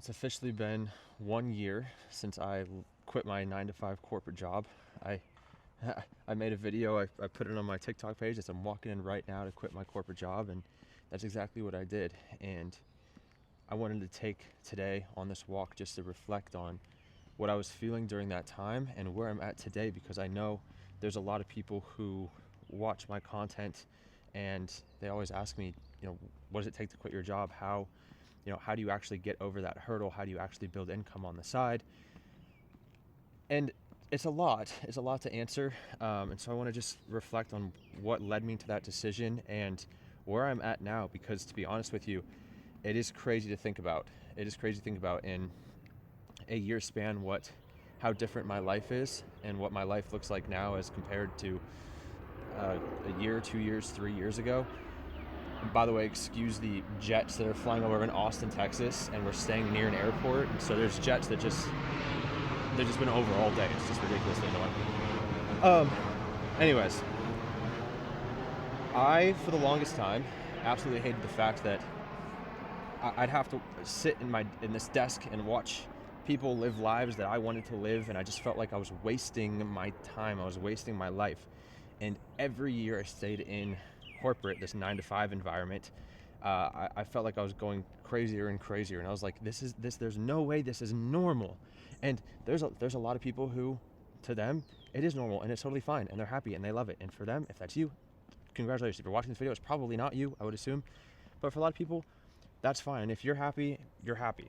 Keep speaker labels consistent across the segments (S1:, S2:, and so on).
S1: It's officially been 1 year since I quit my 9 to 5 corporate job. I I made a video. I put it on my TikTok page. As I'm walking in right now to quit my corporate job, and that's exactly what I did. And I wanted to take today on this walk just to reflect on what I was feeling during that time and where I'm at today, because I know there's a lot of people who watch my content and they always ask me, what does it take to quit your job? How do you actually get over that hurdle? How do you actually build income on the side? And it's a lot to answer. And so I want to just reflect on what led me to that decision and where I'm at now, because to be honest with you, it is crazy to think about. It is crazy to think about in a year span how different my life is and what my life looks like now as compared to a year, 2 years, 3 years ago. And by the way, excuse the jets that are flying over in Austin, Texas, and we're staying near an airport. So there's jets they've just been over all day. It's just ridiculously annoying. Anyways, I, for the longest time, absolutely hated the fact that I'd have to sit in this desk and watch people live lives that I wanted to live, and I just felt like I was wasting my time. I was wasting my life. And every year I stayed in corporate, this 9 to 5 environment, I felt like I was going crazier and crazier, and I was like, there's no way this is normal. And there's a lot of people who, to them, it is normal and it's totally fine and they're happy and they love it. And for them, if that's you, congratulations. If you're watching this video, it's probably not you, I would assume. But for a lot of people, that's fine. If you're happy, you're happy.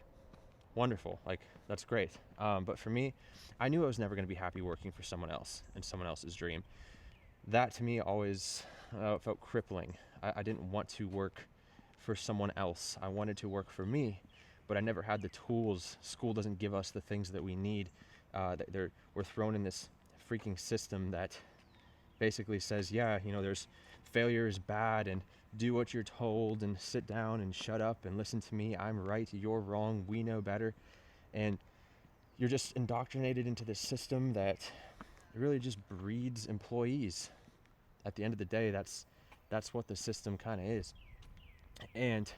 S1: Wonderful. Like, that's great. But for me, I knew I was never going to be happy working for someone else and someone else's dream. That to me always felt crippling. I didn't want to work for someone else. I wanted to work for me, but I never had the tools. School doesn't give us the things that we need. We're thrown in this freaking system that basically says, there's failure is bad, and do what you're told, and sit down and shut up and listen to me. I'm right, you're wrong, we know better. And you're just indoctrinated into this system that really just breeds employees. At the end of the day, that's what the system kind of is. And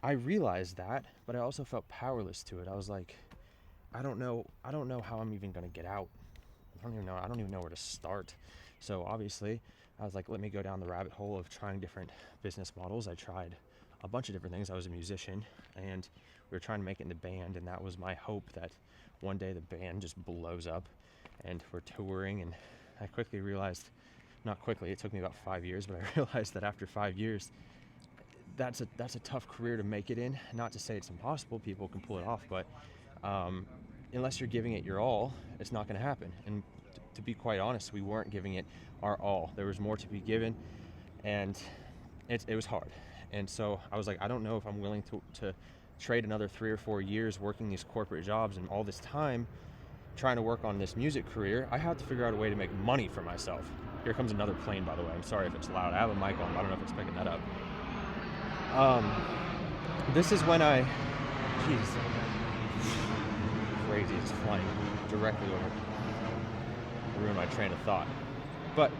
S1: I realized that, but I also felt powerless to it. I was like, I don't know how I'm even going to get out. I don't even know where to start. So obviously, I was like, let me go down the rabbit hole of trying different business models. I tried a bunch of different things. I was a musician, and we were trying to make it in the band, and that was my hope that one day the band just blows up and we're touring. And I quickly realized, not quickly, it took me about 5 years, but I realized that after 5 years, that's a tough career to make it in. Not to say it's impossible, people can pull it off, but unless you're giving it your all, it's not going to happen. And to be quite honest, we weren't giving it our all. There was more to be given, and it was hard. And so I was like, I don't know if I'm willing to trade another 3 or 4 years working these corporate jobs and all this time trying to work on this music career. I have to figure out a way to make money for myself. Here comes another plane, by the way. I'm sorry if it's loud. I have a mic on, but I don't know if it's picking that up. This is when crazy, it's flying directly over. Ruin my train of thought. But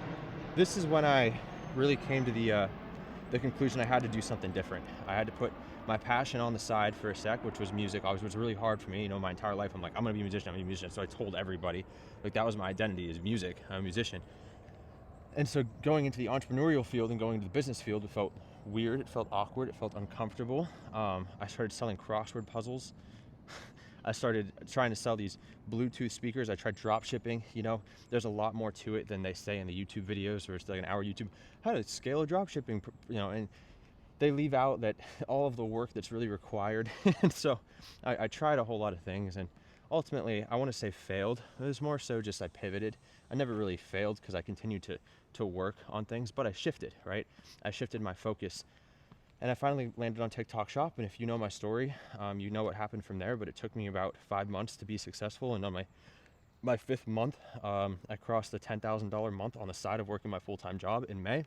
S1: this is when I really came to the conclusion I had to do something different. I had to put my passion on the side for a sec, which was music. Always was really hard for me. My entire life I'm like, I'm gonna be a musician. So I told everybody, like, that was my identity, is music. I'm a musician. And so going into the entrepreneurial field and going into the business field, it felt weird, it felt awkward, it felt uncomfortable. I started selling crossword puzzles. I started trying to sell these Bluetooth speakers. I tried drop shipping. There's a lot more to it than they say in the YouTube videos, or it's like an hour YouTube, how to scale a drop shipping, and they leave out that all of the work that's really required. And so I tried a whole lot of things, and ultimately, I want to say failed. It was more so just I pivoted. I never really failed because I continued to work on things, but I shifted, right? I shifted my focus, and I finally landed on TikTok Shop. And if you know my story, you know what happened from there, but it took me about 5 months to be successful. And on my 5th month, I crossed the $10,000 month on the side of working my full-time job in May.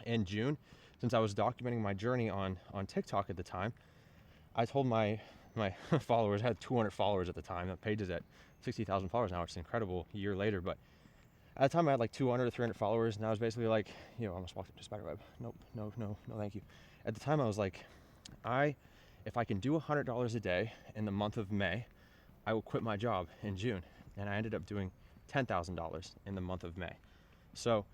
S1: In June, since I was documenting my journey on TikTok at the time, I told my followers, I had 200 followers at the time. The page is at 60,000 followers now, which is incredible a year later. But at the time I had like 200 or 300 followers, and I was basically like, I almost walked into Spiderweb. Nope, no, thank you. At the time I was like, I if I can do $100 a day in the month of May, I will quit my job in June. And I ended up doing $10,000 in the month of May. So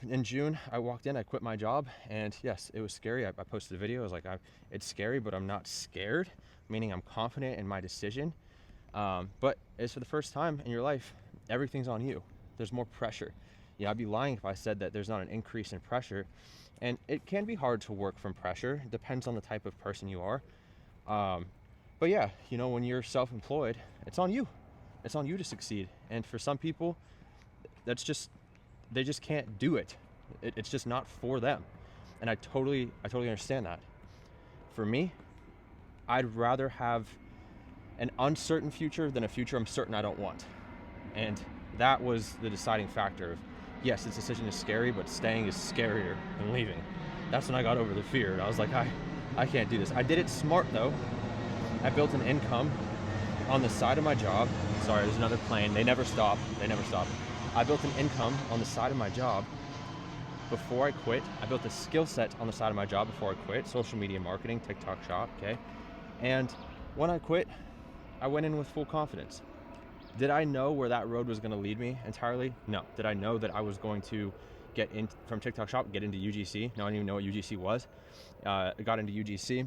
S1: in June, I walked in, I quit my job, and yes, it was scary. I posted a video. I was like, it's scary, but I'm not scared, meaning I'm confident in my decision. But it's for the first time in your life, everything's on you. There's more pressure. Yeah, I'd be lying if I said that there's not an increase in pressure. And it can be hard to work from pressure. It depends on the type of person you are. But yeah, when you're self-employed, it's on you. It's on you to succeed. And for some people, they just can't do it. It's just not for them. And I totally understand that. For me, I'd rather have an uncertain future than a future I'm certain I don't want. And that was the deciding factor of, yes, this decision is scary, but staying is scarier than leaving. That's when I got over the fear. And I was like, I can't do this. I did it smart though. I built an income on the side of my job. Sorry, there's another plane. They never stop. I built an income on the side of my job before I quit. I built a skill set on the side of my job before I quit. Social media marketing, TikTok shop, okay? And when I quit, I went in with full confidence. Did I know where that road was going to lead me entirely? No. Did I know that I was going to get in from TikTok shop, get into UGC? No, I didn't even know what UGC was. I got into UGC.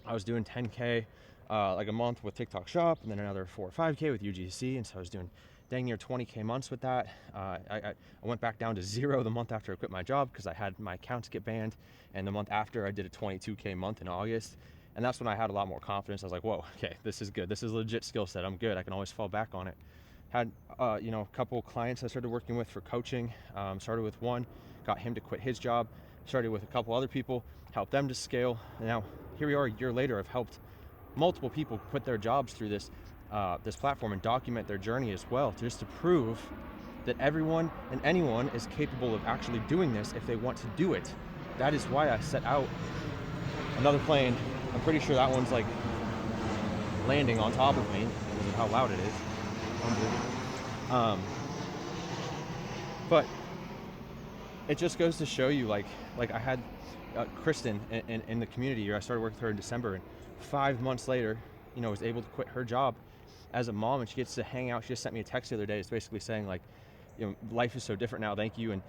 S1: I was doing 10K like a month with TikTok shop, and then another 4 or 5K with UGC. And so I was doing dang near 20K months with that. I went back down to 0 the month after I quit my job because I had my accounts get banned. And the month after, I did a 22K month in August. And that's when I had a lot more confidence. I was like, whoa, okay, this is good. This is a legit skill set. I'm good. I can always fall back on it. Had, a couple clients I started working with for coaching. Started with one, got him to quit his job. Started with a couple other people, helped them to scale. And now here we are a year later. I've helped multiple people quit their jobs through this platform and document their journey as well, just to prove that everyone and anyone is capable of actually doing this if they want to do it. That is why I set out. Another plane. I'm pretty sure that one's like landing on top of me because of how loud it is. Unbelievable. But it just goes to show you, like I had Kristen in the community. I started working with her in December, and 5 months later, was able to quit her job as a mom, and she gets to hang out. She just sent me a text the other day. It's basically saying like, life is so different now. Thank you. And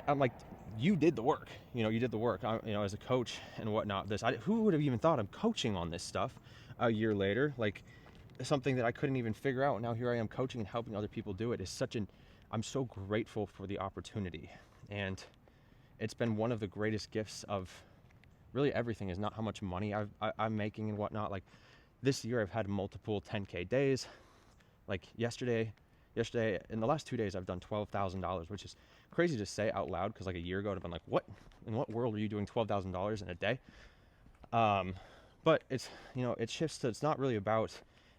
S1: I'm like, you did the work. You did the work. As a coach and whatnot. Who would have even thought I'm coaching on this stuff a year later? Like something that I couldn't even figure out. Now here I am coaching and helping other people do it. I'm so grateful for the opportunity, and it's been one of the greatest gifts of really everything. Is not how much money I'm making and whatnot. Like this year, I've had multiple 10K days. Like yesterday, in the last 2 days, I've done $12,000, which is crazy to say out loud because like a year ago, I'd have been like, what? In what world are you doing $12,000 in a day? But it's, it shifts to, it's not really about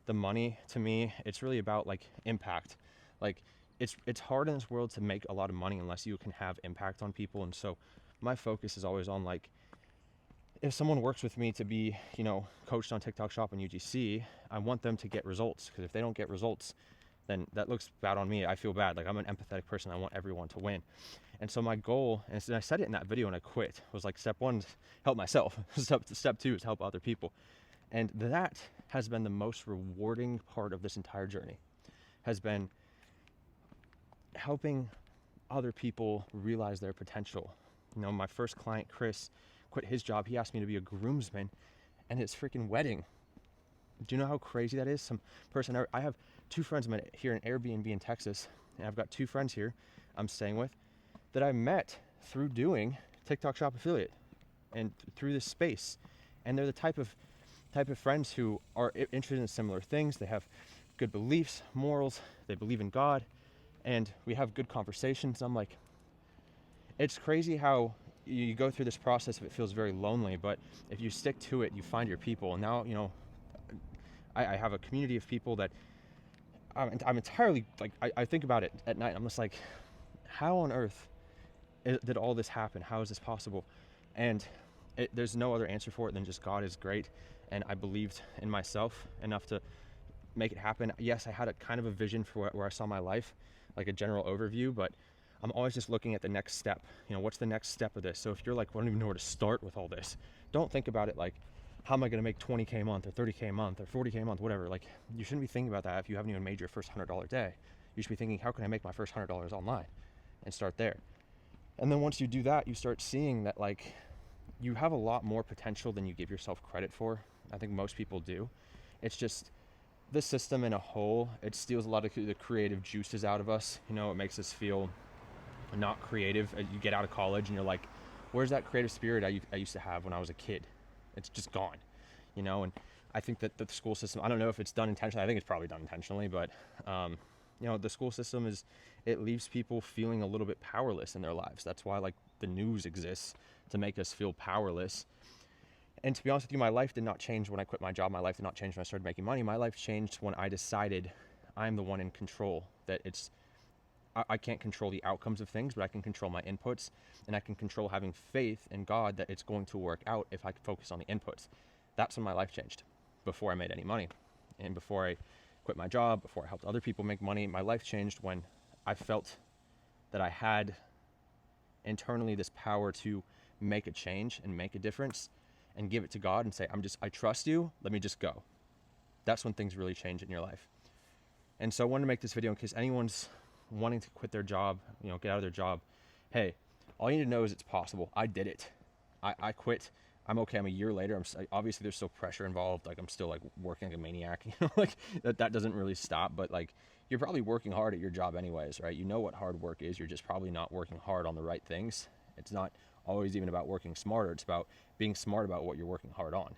S1: the money to me. It's really about like impact. Like it's hard in this world to make a lot of money unless you can have impact on people. And so my focus is always on like, if someone works with me to be, coached on TikTok shop and UGC, I want them to get results, because if they don't get results, then that looks bad on me. I feel bad. Like I'm an empathetic person. I want everyone to win. And so my goal, and I said it in that video and I quit, was like step 1, help myself. Step 2 is help other people. And that has been the most rewarding part of this entire journey, has been helping other people realize their potential. My first client, Chris, quit his job. He asked me to be a groomsman at his freaking wedding. Do you know how crazy that is? Some person, I have 2 friends here in Airbnb in Texas, and I've got 2 friends here I'm staying with that I met through doing TikTok shop affiliate and through this space. And they're the type of friends who are interested in similar things. They have good beliefs, morals, they believe in God, and we have good conversations. I'm like, it's crazy how you go through this process if it feels very lonely, but if you stick to it, you find your people. And now, I have a community of people that I'm entirely, like, I think about it at night. I'm just like, how on earth did all this happen? How is this possible? And there's no other answer for it than just God is great. And I believed in myself enough to make it happen. Yes, I had a kind of a vision for where I saw my life, like a general overview, but I'm always just looking at the next step. What's the next step of this? So if you're like, well, I don't even know where to start with all this, don't think about it like, how am I going to make 20K a month or 30K a month or 40K a month, whatever. Like, you shouldn't be thinking about that if you haven't even made your first $100 day. You should be thinking, how can I make my first $100 online, and start there. And then once you do that, you start seeing that like you have a lot more potential than you give yourself credit for. I think most people do. It's just this system in a whole, it steals a lot of the creative juices out of us. You know, it makes us feel not creative. You get out of college and you're like, where's that creative spirit I used to have when I was a kid? It's just gone, you know. And I think that the school system, I don't know if it's done intentionally. I think it's probably done intentionally, but you know, the school system it leaves people feeling a little bit powerless in their lives. That's why like the news exists, to make us feel powerless. And to be honest with you, my life did not change when I quit my job. My life did not change when I started making money. My life changed when I decided I'm the one in control. That I can't control the outcomes of things, but I can control my inputs, and I can control having faith in God that it's going to work out if I focus on the inputs. That's when my life changed, before I made any money. And before I quit my job, before I helped other people make money, my life changed when I felt that I had internally this power to make a change and make a difference and give it to God and say, I trust you, let me just go. That's when things really change in your life. And so I wanted to make this video in case anyone's wanting to quit their job, you know, get out of their job. Hey, all you need to know is it's possible. I did it. I quit. I'm okay. I'm a year later. Obviously there's still pressure involved. Like, I'm still like working like a maniac, you know, like that doesn't really stop, but like, you're probably working hard at your job anyways, right? You know what hard work is. You're just probably not working hard on the right things. It's not always even about working smarter. It's about being smart about what you're working hard on.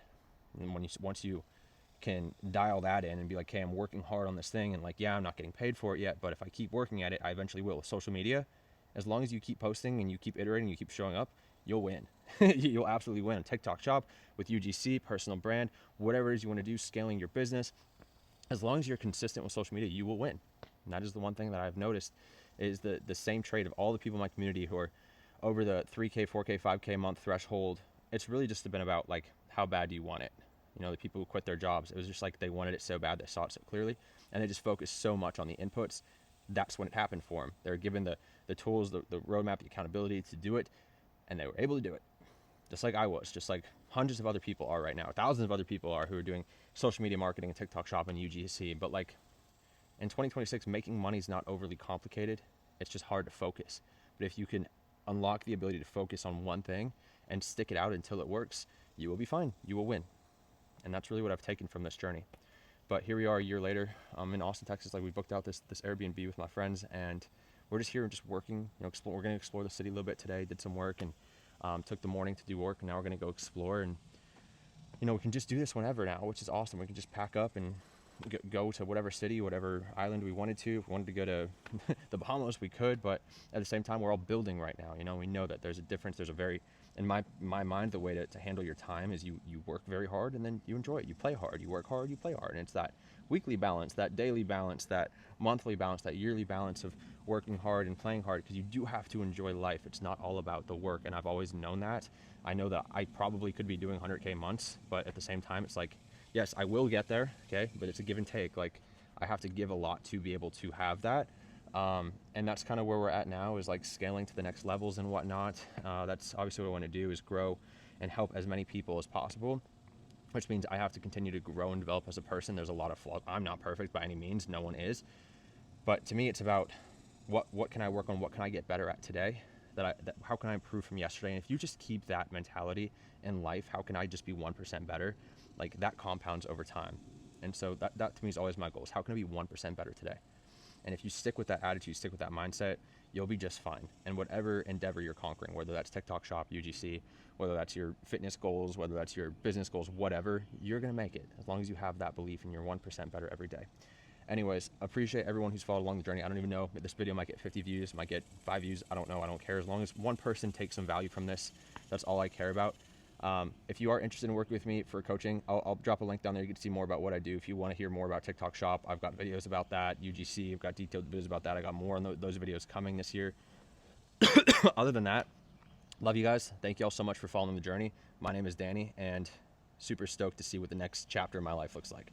S1: And once you can dial that in and be like, hey, I'm working hard on this thing, and like, yeah, I'm not getting paid for it yet, but if I keep working at it, I eventually will. With social media, as long as you keep posting and you keep iterating, you keep showing up, you'll win. You'll absolutely win. On TikTok Shop, with UGC, personal brand, whatever it is you want to do, scaling your business, as long as you're consistent with social media, you will win. And that is the one thing that I've noticed, is the same trait of all the people in my community who are over the 3K, 4K, 5K a month threshold. It's really just been about like, how bad do you want it? You know, the people who quit their jobs, it was just like they wanted it so bad, they saw it so clearly, and they just focused so much on the inputs. That's when it happened for them. They were given the tools, the roadmap, the accountability to do it, and they were able to do it. Just like I was, just like hundreds of other people are right now. Thousands of other people are who are doing social media marketing and TikTok Shop and UGC. But like, in 2026, making money is not overly complicated. It's just hard to focus. But if you can unlock the ability to focus on one thing and stick it out until it works, you will be fine. You will win. And that's really what I've taken from this journey. But here we are a year later. I'm in Austin, Texas. Like, we booked out this Airbnb with my friends, and we're just here just working. You know, we're going to explore the city a little bit today. Did some work and took the morning to do work, and now we're going to go explore. And you know, we can just do this whenever now, which is awesome. We can just pack up and go to whatever city, whatever island we wanted to. If we wanted to go to the Bahamas, we could, but at the same time, we're all building right now. You know, we know that there's a difference. There's a very, in my mind, the way to handle your time is you work very hard, and then you enjoy it. You play hard, you work hard, you play hard. And it's that weekly balance, that daily balance, that monthly balance, that yearly balance of working hard and playing hard, because you do have to enjoy life. It's not all about the work, and I've always known that. I know that I probably could be doing 100K months, but at the same time, it's like, yes, I will get there, okay? But it's a give and take. Like, I have to give a lot to be able to have that. And that's kind of where we're at now, is like scaling to the next levels and whatnot. That's obviously what I want to do, is grow and help as many people as possible, which means I have to continue to grow and develop as a person. There's a lot of flaws. I'm not perfect by any means. No one is. But to me, it's about what can I work on? What can I get better at today? How can I improve from yesterday? And if you just keep that mentality in life, how can I just be 1% better? Like, that compounds over time. And so that to me is always my goal, is how can I be 1% better today? And if you stick with that attitude, stick with that mindset, you'll be just fine. And whatever endeavor you're conquering, whether that's TikTok Shop, UGC, whether that's your fitness goals, whether that's your business goals, whatever, you're going to make it, as long as you have that belief and you're 1% better every day. Anyways, appreciate everyone who's followed along the journey. I don't even know if this video might get 50 views, might get 5 views. I don't know. I don't care. As long as one person takes some value from this, that's all I care about. If you are interested in working with me for coaching, I'll drop a link down there. You can see more about what I do. If you want to hear more about TikTok Shop, I've got videos about that. UGC, I've got detailed videos about that. I got more on those videos coming this year. Other than that, love you guys. Thank you all so much for following the journey. My name is Danny, and super stoked to see what the next chapter of my life looks like.